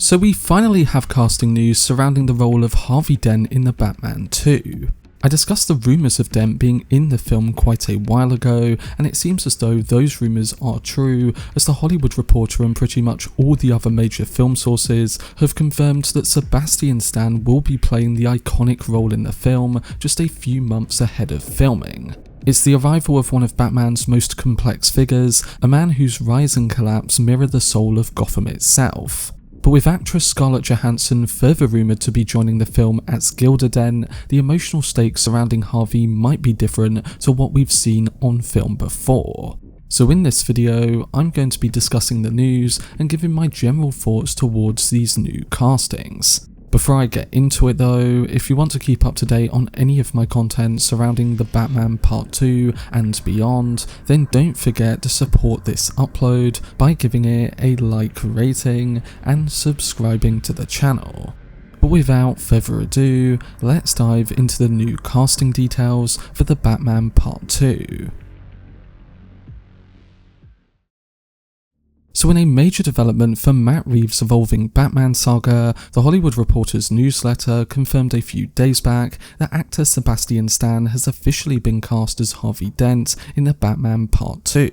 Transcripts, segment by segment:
So we finally have casting news surrounding the role of Harvey Dent in The Batman 2. I discussed the rumours of Dent being in the film quite a while ago, and it seems as though those rumours are true, as The Hollywood Reporter and pretty much all the other major film sources have confirmed that Sebastian Stan will be playing the iconic role in the film just a few months ahead of filming. It's the arrival of one of Batman's most complex figures, a man whose rise and collapse mirror the soul of Gotham itself. But with actress Scarlett Johansson further rumoured to be joining the film as Gilda Dent, the emotional stakes surrounding Harvey might be different to what we've seen on film before. So in this video, I'm going to be discussing the news and giving my general thoughts towards these new castings. Before I get into it though, if you want to keep up to date on any of my content surrounding The Batman Part 2 and beyond, then don't forget to support this upload by giving it a like rating and subscribing to the channel. But without further ado, let's dive into the new casting details for The Batman Part 2. So in a major development for Matt Reeves' evolving Batman saga, The Hollywood Reporter's newsletter confirmed a few days back that actor Sebastian Stan has officially been cast as Harvey Dent in The Batman Part 2.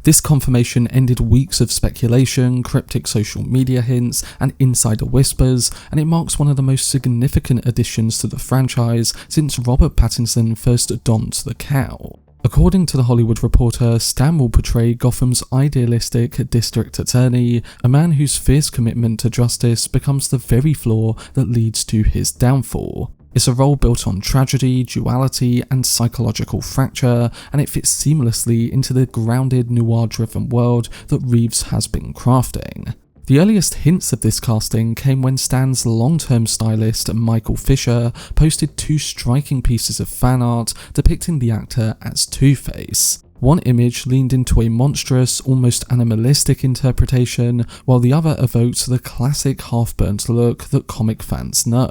This confirmation ended weeks of speculation, cryptic social media hints, and insider whispers, and it marks one of the most significant additions to the franchise since Robert Pattinson first donned the cowl. According to The Hollywood Reporter, Stan will portray Gotham's idealistic district attorney, a man whose fierce commitment to justice becomes the very flaw that leads to his downfall. It's a role built on tragedy, duality, and psychological fracture, and it fits seamlessly into the grounded, noir-driven world that Reeves has been crafting. The earliest hints of this casting came when Stan's long-term stylist, Michael Fisher, posted two striking pieces of fan art depicting the actor as Two-Face. One image leaned into a monstrous, almost animalistic interpretation, while the other evoked the classic half-burnt look that comic fans know.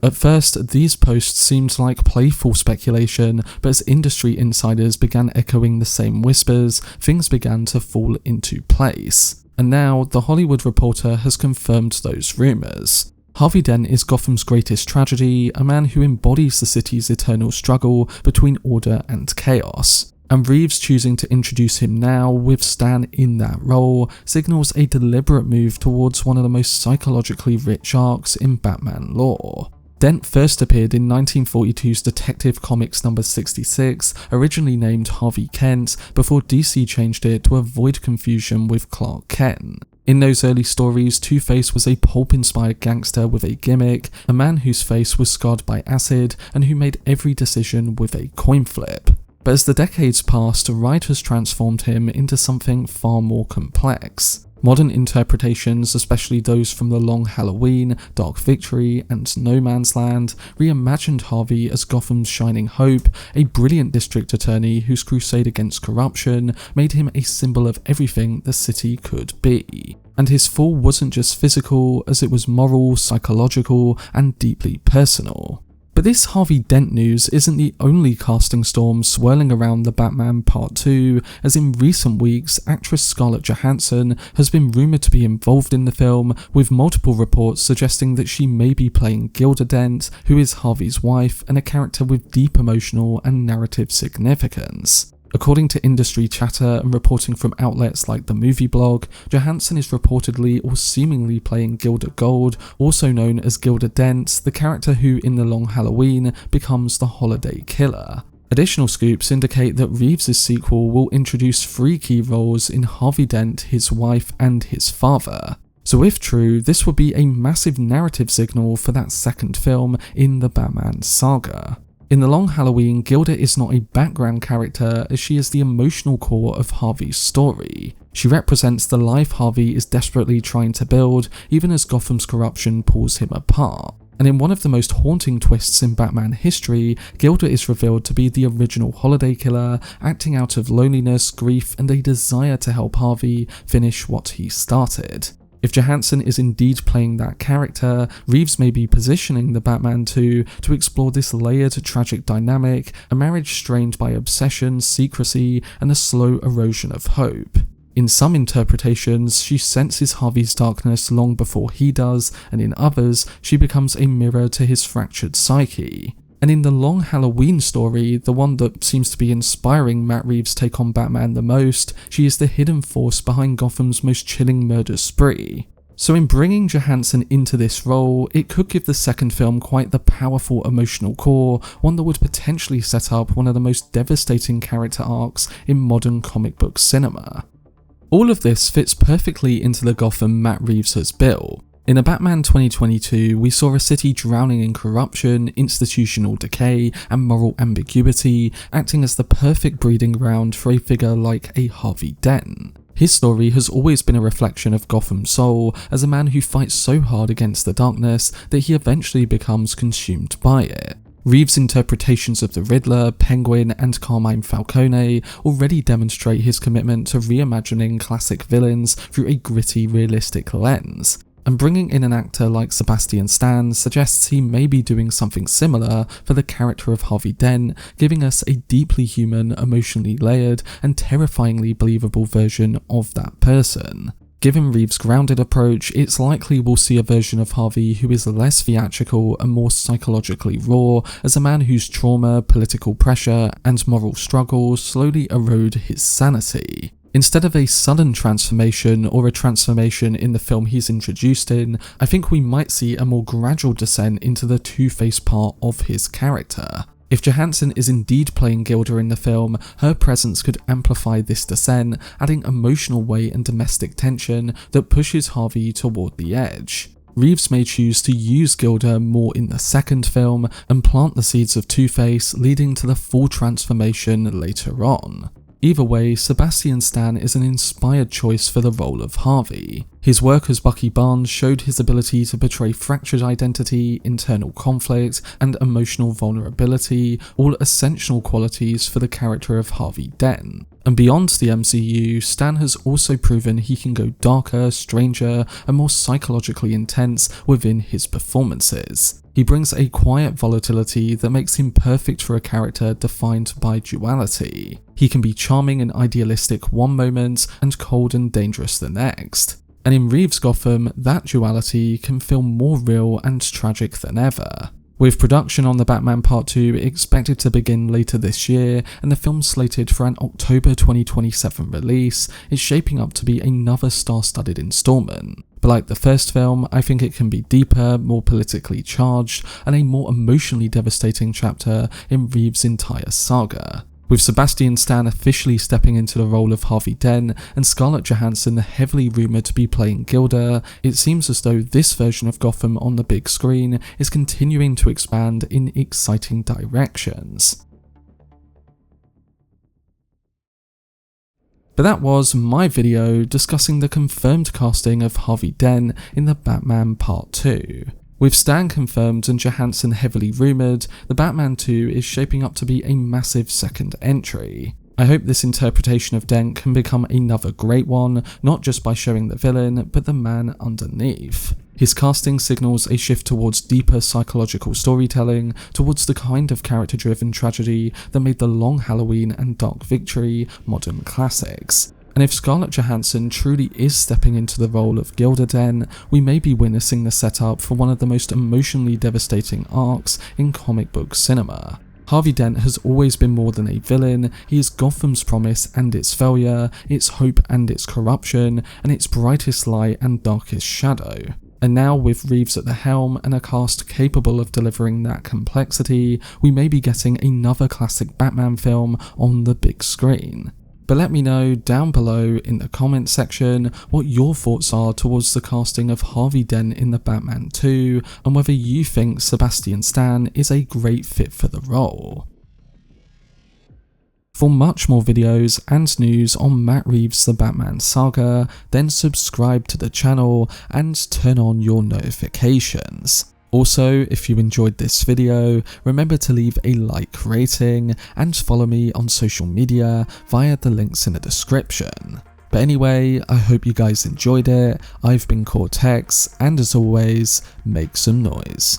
At first, these posts seemed like playful speculation, but as industry insiders began echoing the same whispers, things began to fall into place. And now, The Hollywood Reporter has confirmed those rumours. Harvey Dent is Gotham's greatest tragedy, a man who embodies the city's eternal struggle between order and chaos. And Reeves choosing to introduce him now, with Stan in that role, signals a deliberate move towards one of the most psychologically rich arcs in Batman lore. Dent first appeared in 1942's Detective Comics number 66, originally named Harvey Kent, before DC changed it to avoid confusion with Clark Kent. In those early stories, Two-Face was a pulp-inspired gangster with a gimmick, a man whose face was scarred by acid, and who made every decision with a coin flip. But as the decades passed, Wright has transformed him into something far more complex. Modern interpretations, especially those from The Long Halloween, Dark Victory, and No Man's Land, reimagined Harvey as Gotham's shining hope, a brilliant district attorney whose crusade against corruption made him a symbol of everything the city could be. And his fall wasn't just physical, as it was moral, psychological, and deeply personal. But this Harvey Dent news isn't the only casting storm swirling around The Batman Part 2, as in recent weeks, actress Scarlett Johansson has been rumoured to be involved in the film, with multiple reports suggesting that she may be playing Gilda Dent, who is Harvey's wife and a character with deep emotional and narrative significance. According to industry chatter and reporting from outlets like the Movie Blog, Johansson is reportedly or seemingly playing Gilda Gold, also known as Gilda Dent, the character who in The Long Halloween becomes the Holiday Killer. Additional scoops indicate that Reeves' sequel will introduce 3 key roles in Harvey Dent, his wife, and his father. So if true, this would be a massive narrative signal for that second film in the Batman saga. In The Long Halloween, Gilda is not a background character, as she is the emotional core of Harvey's story. She represents the life Harvey is desperately trying to build, even as Gotham's corruption pulls him apart. And in one of the most haunting twists in Batman history, Gilda is revealed to be the original Holiday Killer, acting out of loneliness, grief, and a desire to help Harvey finish what he started. If Johansson is indeed playing that character, Reeves may be positioning the Batman 2 to explore this layered tragic dynamic, a marriage strained by obsession, secrecy, and a slow erosion of hope. In some interpretations, she senses Harvey's darkness long before he does, and in others, she becomes a mirror to his fractured psyche. And in the Long Halloween story, the one that seems to be inspiring Matt Reeves' take on Batman the most, she is the hidden force behind Gotham's most chilling murder spree. So in bringing Johansson into this role, it could give the second film quite the powerful emotional core, one that would potentially set up one of the most devastating character arcs in modern comic book cinema. All of this fits perfectly into the Gotham Matt Reeves has built. In A Batman 2022, we saw a city drowning in corruption, institutional decay, and moral ambiguity, acting as the perfect breeding ground for a figure like a Harvey Dent. His story has always been a reflection of Gotham's soul, as a man who fights so hard against the darkness that he eventually becomes consumed by it. Reeves' interpretations of the Riddler, Penguin, and Carmine Falcone already demonstrate his commitment to reimagining classic villains through a gritty, realistic lens. And bringing in an actor like Sebastian Stan suggests he may be doing something similar for the character of Harvey Dent, giving us a deeply human, emotionally layered, and terrifyingly believable version of that person. Given Reeves' grounded approach, it's likely we'll see a version of Harvey who is less theatrical and more psychologically raw, as a man whose trauma, political pressure, and moral struggle slowly erode his sanity. Instead of a sudden transformation or a transformation in the film he's introduced in, I think we might see a more gradual descent into the two-faced part of his character. If Johansson is indeed playing Gilda in the film, her presence could amplify this descent, adding emotional weight and domestic tension that pushes Harvey toward the edge. Reeves may choose to use Gilda more in the second film and plant the seeds of Two-Face, leading to the full transformation later on. Either way, Sebastian Stan is an inspired choice for the role of Harvey. His work as Bucky Barnes showed his ability to portray fractured identity, internal conflict, and emotional vulnerability, all essential qualities for the character of Harvey Dent. And beyond the MCU, Stan has also proven he can go darker, stranger, and more psychologically intense within his performances. He brings a quiet volatility that makes him perfect for a character defined by duality. He can be charming and idealistic one moment, and cold and dangerous the next. And in Reeves' Gotham, that duality can feel more real and tragic than ever. With production on The Batman Part 2 expected to begin later this year, and the film slated for an October 2027 release, it's shaping up to be another star-studded installment. But like the first film, I think it can be deeper, more politically charged, and a more emotionally devastating chapter in Reeves' entire saga. With Sebastian Stan officially stepping into the role of Harvey Dent and Scarlett Johansson heavily rumoured to be playing Gilda, it seems as though this version of Gotham on the big screen is continuing to expand in exciting directions. But that was my video discussing the confirmed casting of Harvey Dent in The Batman Part 2. With Stan confirmed and Johansson heavily rumoured, The Batman 2 is shaping up to be a massive second entry. I hope this interpretation of Dent can become another great one, not just by showing the villain, but the man underneath. His casting signals a shift towards deeper psychological storytelling, towards the kind of character-driven tragedy that made The Long Halloween and Dark Victory modern classics. And if Scarlett Johansson truly is stepping into the role of Gilda Dent, we may be witnessing the setup for one of the most emotionally devastating arcs in comic book cinema. Harvey Dent has always been more than a villain. He is Gotham's promise and its failure, its hope and its corruption, and its brightest light and darkest shadow. And now with Reeves at the helm and a cast capable of delivering that complexity, we may be getting another classic Batman film on the big screen. But let me know down below in the comment section what your thoughts are towards the casting of Harvey Dent in The Batman 2, and whether you think Sebastian Stan is a great fit for the role. For much more videos and news on Matt Reeves' The Batman saga, then subscribe to the channel and turn on your notifications. Also, if you enjoyed this video, remember to leave a like rating and follow me on social media via the links in the description. But anyway, I hope you guys enjoyed it. I've been Cortex, and as always, make some noise.